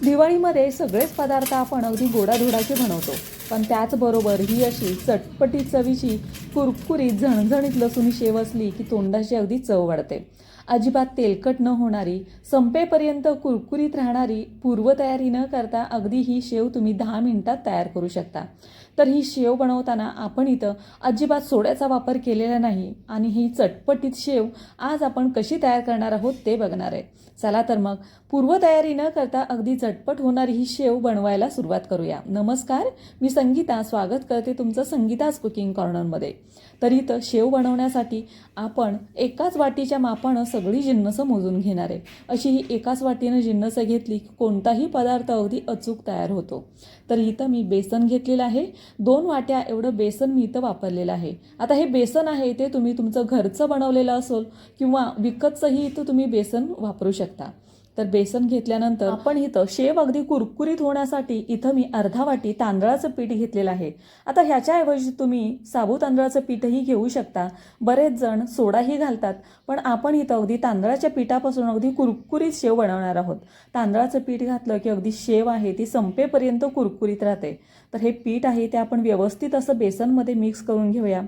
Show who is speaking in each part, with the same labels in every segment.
Speaker 1: दिवाळीमध्ये सगळेच पदार्थ आपण अगदी गोडाधोडाचे बनवतो, पण त्याचबरोबर ही अशी चटपटीत चवीची कुरकुरीत झणझणीत लसूणी शेव असली की तोंडाची अगदी चव वाढते. अजिबात तेलकट न होणारी, संपेपर्यंत कुरकुरीत राहणारी, पूर्वतयारी न करता अगदी ही शेव तुम्ही 10 मिनिटात तयार करू शकता. तर ही शेव बनवताना आपण इथं अजिबात सोड्याचा वापर केलेला नाही आणि ही चटपटीत शेव आज आपण कशी तयार करणार आहोत ते बघणार आहे. चला तर मग पूर्वतयारी न करता अगदी झटपट होणारी ही शेव बनवायला सुरुवात करूया. नमस्कार, मी संगीता स्वागत करते तुमचं संगीताज कुकिंग कॉर्नरमध्ये. तर इथं शेव बनवण्यासाठी आपण एकाच वाटीच्या मापानं सगळी जिन्नसं मोजून घेणार आहे. अशी ही एकाच वाटीनं जिन्नसं घेतली की कोणताही पदार्थ अगदी अचूक तयार होतो. तर इथं मी बेसन घेतलेलं आहे. 2 वाट्या एवढं बेसन मी इथं वापरलेलं आहे. आता हे बेसन आहे ते तुम्ही तुमचं घरचं बनवलेलं असेल किंवा विकतचंही इथं तुम्ही बेसन वापरू शकता. तर बेसन घेतल्यानंतर आपण इथं शेव अगदी कुरकुरीत होण्यासाठी इथं मी अर्धा वाटी तांदळाचं पीठ घेतलेलं आहे. आता ह्याच्याऐवजी तुम्ही साबू तांदळाचं पीठही घेऊ शकता. बरेच जण सोडाही घालतात, पण आपण इथं अगदी तांदळाच्या पिठापासून अगदी कुरकुरीत शेव बनवणार आहोत. तांदळाचं पीठ घातलं की अगदी शेव आहे ती संपेपर्यंत कुरकुरीत राहते. तर हे पीठ आहे ते आपण व्यवस्थित असं बेसनमध्ये मिक्स करून घेऊया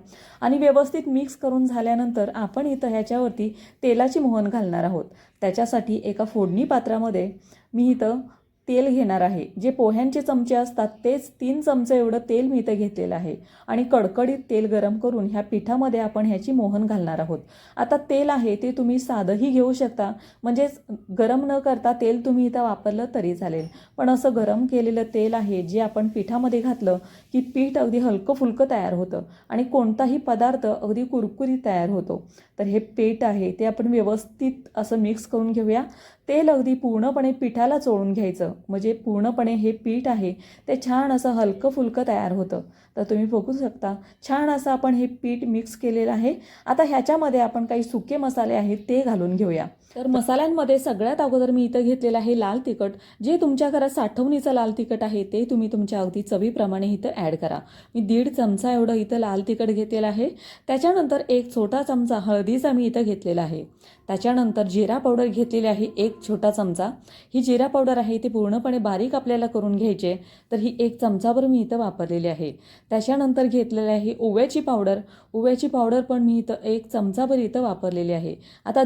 Speaker 1: आणि व्यवस्थित मिक्स करून झाल्यानंतर आपण इथं ह्याच्यावरती तेलाची मोहन घालणार आहोत. त्याच्यासाठी एका फोडणी पात्रामध्ये मी इथं तेल घेणार आहे. जे पोह्यांचे चमचे असतात तेच 3 चमचे एवढं तेल मी इथं घेतलेलं आहे आणि कडकडीत तेल गरम करून ह्या पिठामध्ये आपण ह्याची मोहन घालणार आहोत. आता तेल आहे ते तुम्ही साधंही घेऊ शकता, म्हणजेच गरम न करता तेल तुम्ही इथं वापरलं तरी चालेल. पण असं गरम केलेलं तेल आहे जे आपण पिठामध्ये घातलं की पीठ अगदी हलकं फुलकं तयार होतं आणि कोणताही पदार्थ अगदी कुरकुरीत तयार होतो. तर हे पीठ आहे ते आपण व्यवस्थित असं मिक्स करून घेऊया. तेल अगदी पूर्णपणे पिठाला चोळून घ्यायचं, म्हणजे पूर्णपणे हे पीठ आहे ते छान असं हलकं फुलकं तयार होतं. तर तुम्ही बघू शकता छान असं आपण हे पीठ मिक्स केलेलं आहे. आता ह्याच्यामध्ये आपण काही सुके मसाले आहेत ते घालून घेऊया. तर मसाल्यांमध्ये सगळ्यात अगोदर मी इथं घेतलेलं आहे लाल तिखट. जे तुमच्या घरात साठवणीचं लाल तिखट आहे ते तुम्ही तुमच्या अगदी चवीप्रमाणे इथं ॲड करा. मी 1.5 चमचा एवढं इथं लाल तिखट घेतलेलं आहे. त्याच्यानंतर 1 छोटा चमचा हळदीचा मी इथं घेतलेला आहे. त्याच्यानंतर जिरा पावडर घेतलेली आहे 1 छोटा चमचा. ही जिरा पावडर आहे ती पूर्णपणे बारीक आपल्याला करून घ्यायची, तर ही 1 चमचाभर मी इथं वापरलेली आहे. त्याच्यानंतर घेतलेली आहे ओव्याची पावडर. ओव्याची पावडर पण मी इथं 1 चमचाभर इथं वापरलेली आहे. आता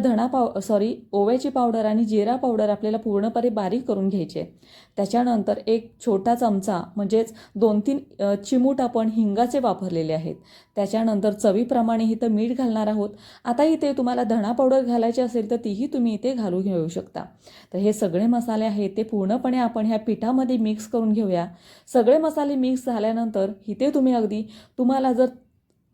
Speaker 1: ओव्याची पावडर आणि जिरा पावडर आपल्याला पूर्णपणे बारीक करून घ्यायचे. त्याच्यानंतर 1 छोटा चमचा म्हणजेच 2-3 चिमूट आपण हिंगाचे वापरलेले आहेत. त्याच्यानंतर चवीप्रमाणे इथं मीठ घालणार आहोत. आता इथे तुम्हाला धणा पावडर घालायची असेल तर तीही तुम्ही इथे घालून घेऊ शकता. तर हे सगळे मसाले आहेत ते पूर्णपणे आपण ह्या पिठामध्ये मिक्स करून घेऊया. सगळे मसाले मिक्स झाल्यानंतर इथे तुम्ही अगदी तुम्हाला जर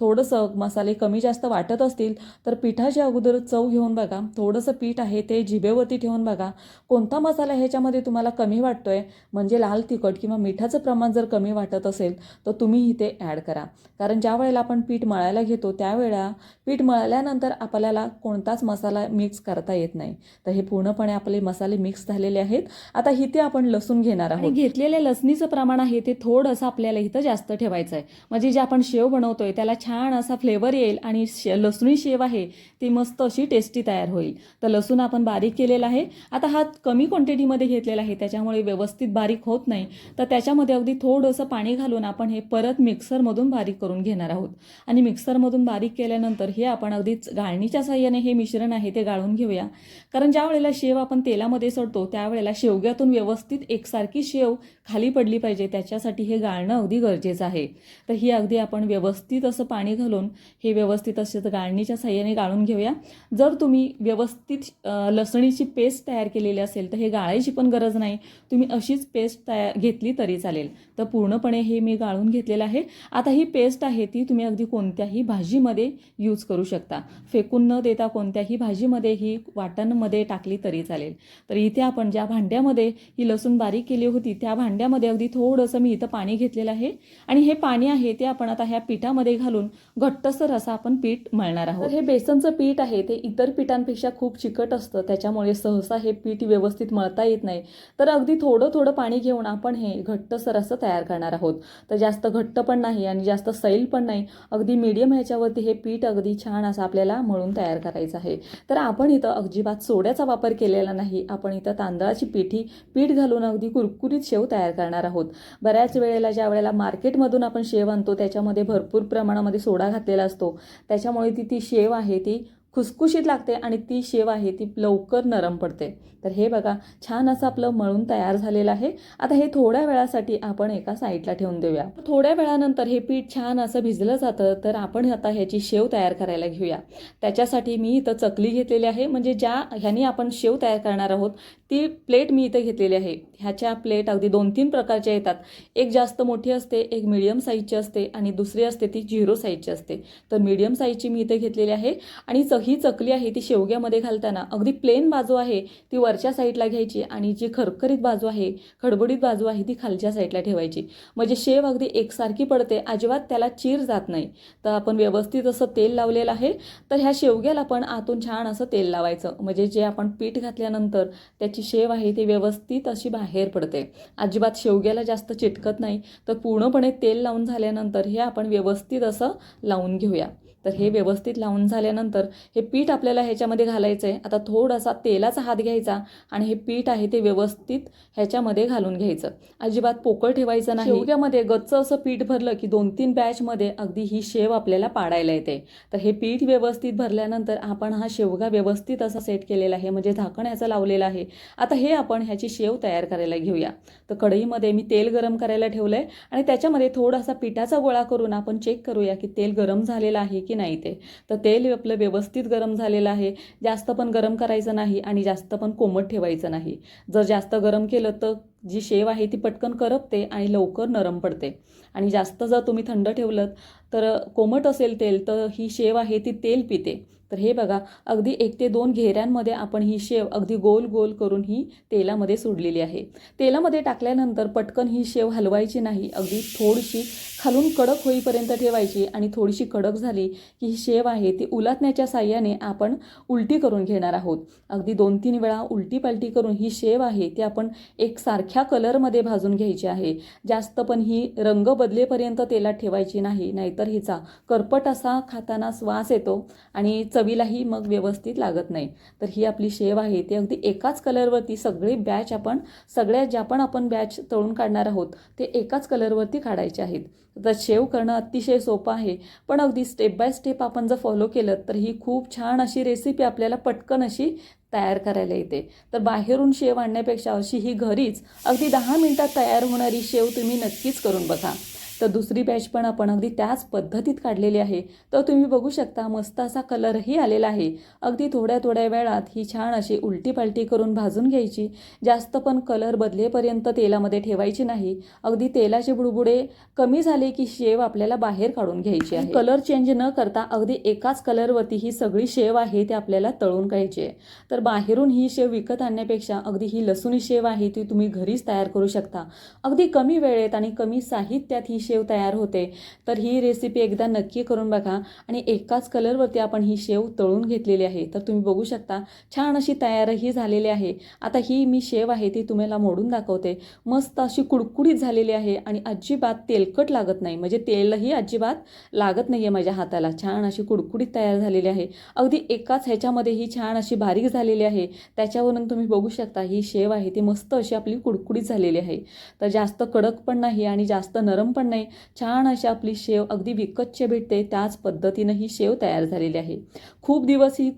Speaker 1: थोडंसं मसाले कमी जास्त वाटत असतील तर पिठाच्या अगोदर चव घेऊन बघा. थोडंसं पीठ आहे ते जिभेवरती ठेवून बघा कोणता मसाला ह्याच्यामध्ये तुम्हाला कमी वाटतोय, म्हणजे लाल तिखट किंवा मिठाचं प्रमाण जर कमी वाटत असेल तर तुम्ही इथे ॲड करा. कारण ज्या वेळेला आपण पीठ मळायला घेतो त्यावेळेला पीठ मळल्यानंतर आपल्याला कोणताच मसाला मिक्स करता येत नाही. तर हे पूर्णपणे आपले मसाले मिक्स झालेले आहेत. आता इथे आपण लसूण घेणार आहोत. घेतलेले लसणीचं प्रमाण आहे ते थोडंसं आपल्याला इथं जास्त ठेवायचं आहे, म्हणजे जे आपण शेव बनवतोय त्याला छान असा फ्लेवर येईल आणि लसुणी शेव आहे ती मस्त अशी टेस्टी तयार होईल. तर लसूण आपण बारीक केलेला आहे. आता हा कमी क्वांटिटीमध्ये घेतलेला आहे त्याच्यामुळे व्यवस्थित बारीक होत नाही, तर त्याच्यामध्ये अगदी थोडंसं पाणी घालून आपण हे परत मिक्सरमधून बारीक करून घेणार आहोत. आणि मिक्सरमधून बारीक केल्यानंतर हे आपण अगदीच गाळणीच्या साहाय्याने हे मिश्रण आहे ते गाळून घेऊया. कारण ज्या वेळेला शेव आपण तेलामध्ये सोडतो त्यावेळेला शेवग्यातून व्यवस्थित एकसारखी शेव खाली पडली पाहिजे, त्याच्यासाठी हे गाळणं अगदी गरजेचं आहे. तर ही अगदी आपण व्यवस्थित असं पाणी घालून हे व्यवस्थित असे गाळणीच्या साहाय्याने गाळून घेऊया. जर तुम्ही व्यवस्थित लसणीची पेस्ट तयार केलेली असेल तर हे गाळायची पण गरज नाही, तुम्ही अशीच पेस्ट घेतली तरी चालेल. तर पूर्णपणे हे मी गाळून घेतलेलं आहे. आता ही पेस्ट आहे ती तुम्ही अगदी कोणत्याही भाजीमध्ये यूज करू शकता, फेकून न देता कोणत्याही भाजीमध्ये ही वाटणमध्ये टाकली तरी चालेल. तर इथे आपण ज्या भांड्यामध्ये ही लसूण बारीक केली होती त्या भांड्यामध्ये अगदी थोडंसं मी इथं पाणी घेतलेलं आहे आणि हे पाणी आहे ते आपण आता ह्या पिठामध्ये घालून घट्टसर असं आपण पीठ मळणार आहोत. हे बेसनचं पीठ आहे ते इतर पिठांपेक्षा खूप चिकट असतं, त्याच्यामुळे सहसा हे पीठ व्यवस्थित मळता येत नाही. तर अगदी थोडं थोडं पाणी घेऊन आपण हे घट्टसर असं तयार करणार आहोत. तर जास्त घट्ट पण नाही आणि जास्त सैल पण नाही, अगदी मीडियम ह्याच्यावरती हे पीठ अगदी छान असं आपल्याला मळून तयार करायचं आहे. तर आपण इथं अजिबात सोड्याचा वापर केलेला नाही, आपण इथं तांदळाची पीठ घालून अगदी कुरकुरीत शेव तयार करणार आहोत. बऱ्याच वेळेला ज्या वेळेला मार्केटमधून आपण शेव आणतो त्याच्यामध्ये भरपूर प्रमाणामध्ये सोडा घातलेला असतो, त्याच्यामुळे ती शेव आहे ती खुसखुशीत लागते आणि ती शेव आहे ती लवकर नरम पडते. तर हे बघा छान असं आपलं मळून तयार झालेलं आहे. आता हे थोड्या वेळासाठी आपण एका साईडला ठेवून देऊया. थोड्या वेळानंतर हे पीठ छान असं भिजलं जातं, तर आपण आता ह्याची शेव तयार करायला घेऊया. त्याच्यासाठी मी इथं चकली घेतलेली आहे, म्हणजे ह्यानी आपण शेव तयार करणार आहोत ती प्लेट मी इथं घेतलेली आहे. ह्याच्या प्लेट अगदी 2-3 प्रकारच्या येतात. एक जास्त मोठी असते, एक मीडियम साईजची असते आणि दुसरी असते ती 0 साईजची असते. तर मीडियम साईजची मी इथे घेतलेली आहे. आणि ही चकली आहे ती शेवग्यामध्ये घालताना अगदी प्लेन बाजू आहे ती वरच्या साईडला घ्यायची आणि जी खरखरीत बाजू आहे, खडबडीत बाजू आहे ती खालच्या साईडला ठेवायची, म्हणजे शेव अगदी एकसारखी पडते, अजिबात त्याला चीर जात नाही. तर आपण व्यवस्थित असं तेल लावलेलं आहे. तर ह्या शेवग्याला पण आतून छान असं तेल लावायचं, म्हणजे जे आपण पीठ घातल्यानंतर त्याची शेव आहे ती व्यवस्थित अशी बाहेर पडते, अजिबात शेवग्याला जास्त चिटकत नाही. तर पूर्णपणे तेल लावून झाल्यानंतर हे आपण व्यवस्थित असं लावून घेऊया. तर हे व्यवस्थित लावून झाल्यानंतर हे पीठ आपल्याला ह्याच्यामध्ये घालायचं आहे. आता थोडासा तेलाचा हात घ्यायचा आणि हे पीठ आहे ते व्यवस्थित ह्याच्यामध्ये घालून घ्यायचं, अजिबात पोकळ ठेवायचं नाही. शेवग्यामध्ये गच्च असं पीठ भरलं की 2-3 बॅचमध्ये अगदी ही शेव आपल्याला पाडायला येते. तर हे पीठ व्यवस्थित भरल्यानंतर आपण हा शेवगा व्यवस्थित असा सेट केलेला आहे, म्हणजे झाकण ह्याचं लावलेलं आहे. आता हे आपण ह्याची शेव तयार करायला घेऊया. तर कढईमध्ये मी तेल गरम करायला ठेवलं आहे आणि त्याच्यामध्ये थोडासा पिठाचा गोळा करून आपण चेक करूया की तेल गरम झालेलं आहे की नाही ते. तर तेल आपलं व्यवस्थित गरम झालेलं आहे. जास्त पण गरम करायचं नाही आणि जास्त पण कोमट ठेवायचं नाही. जर जास्त गरम केलं तर जी शेव आहे ती पटकन करपते आणि लवकर नरम पडते. आणि जास्त जर तुम्ही थंड ठेवलं तर कोमट असेल तेल तर ही शेव आहे ती तेल पिते. तर हे बघा अगदी 1 ते 2 घेऱ्यांमध्ये आपण ही शेव अगदी गोल गोल करून ही तेलामध्ये सोडलेली आहे. तेलामध्ये टाकल्यानंतर पटकन ही शेव हलवायची नाही, अगदी थोडीशी खालून कडक होईपर्यंत ठेवायची आणि थोडीशी कडक झाली की ही शेव आहे ती उलटण्याच्या साह्याने आपण उलटी करून घेणार आहोत. अगदी 2-3 वेळा उलटी पालटी करून ही शेव आहे ती आपण एकसारख्या कलरमध्ये भाजून घ्यायची आहे. जास्त पण ही रंग बदलेपर्यंत तेलात ठेवायची नाही, नाहीतर हिचा करपट असा खाताना वास येतो आणि चवीलाही मग व्यवस्थित लागत नाही. तर ही आपली शेव आहे ती अगदी एकाच कलरवरती सगळी बॅच सगळ्या ज्या पण आपण बॅच तळून काढणार आहोत ते एकाच कलरवरती काढायचे आहेत. तर शेव करणं अतिशय सोपं आहे, पण अगदी स्टेप बाय स्टेप आपण जर फॉलो केलं तर ही खूप छान अशी रेसिपी आपल्याला पटकन अशी तयार करायला येते. तर बाहेरून शेव आणण्यापेक्षा अशी ही घरीच अगदी 10 मिनिटात तयार होणारी शेव तुम्ही नक्कीच करून बघा. तर दुसरी बॅच पण आपण अगदी त्याच पद्धतीत काढलेली आहे. तर तुम्ही बघू शकता मस्त असा कलरही आलेला आहे. अगदी थोड्या थोड्या वेळात ही छान अशी उलटी पालटी करून भाजून घ्यायची. जास्त पण कलर बदलेपर्यंत तेलामध्ये ठेवायची नाही. अगदी तेलाचे बुडबुडे कमी झाले की शेव आपल्याला बाहेर काढून घ्यायची आहे. कलर चेंज न करता अगदी एकाच कलरवरती ही सगळी शेव आहे ती आपल्याला तळून घ्यायची आहे. तर बाहेरून ही शेव विकत आणण्यापेक्षा अगदी ही लसूणी शेव आहे ती तुम्ही घरीच तयार करू शकता. अगदी कमी वेळेत आणि कमी साहित्यात ही शेव तयार होते. तर ही रेसिपी एकदा नक्की करून बघा. आणि एकाच कलरवरती आपण ही शेव तळून घेतलेली आहे. तर तुम्ही बघू शकता छान अशी तयारही झालेली आहे. आता ही मी शेव आहे ती तुम्हाला मोडून दाखवते. मस्त अशी कुडकुडीत झालेली आहे आणि अजिबात तेलकट लागत नाही, म्हणजे तेलही अजिबात लागत नाही आहे माझ्या हाताला. छान अशी कुडकुडीत तयार झालेली आहे. अगदी एकाच ह्याच्यामध्ये ही छान अशी बारीक झालेली आहे. त्याच्यावरून तुम्ही बघू शकता ही शेव आहे ती मस्त अशी आपली कुडकुडीत झालेली आहे. तर जास्त कडक पण नाही आणि जास्त नरम पण नाही. छान अशी आपली शेव अगदी विकतची भेटते त्याच पद्धतीनं ही शेव तयार झालेली आहे. खूप दिवस ही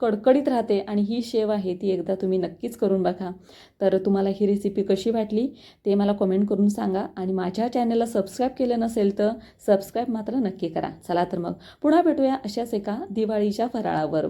Speaker 1: कडकडीत राहते आणि ही शेव आहे ती एकदा तुम्ही नक्कीच करून बघा. तर तुम्हाला ही रेसिपी कशी वाटली ते मला कमेंट करून सांगा आणि माझ्या चॅनलला सबस्क्राईब केलं नसेल तर सबस्क्राईब मात्र नक्की करा. चला तर मग पुन्हा भेटूया अशाच एका दिवाळीच्या फराळावर.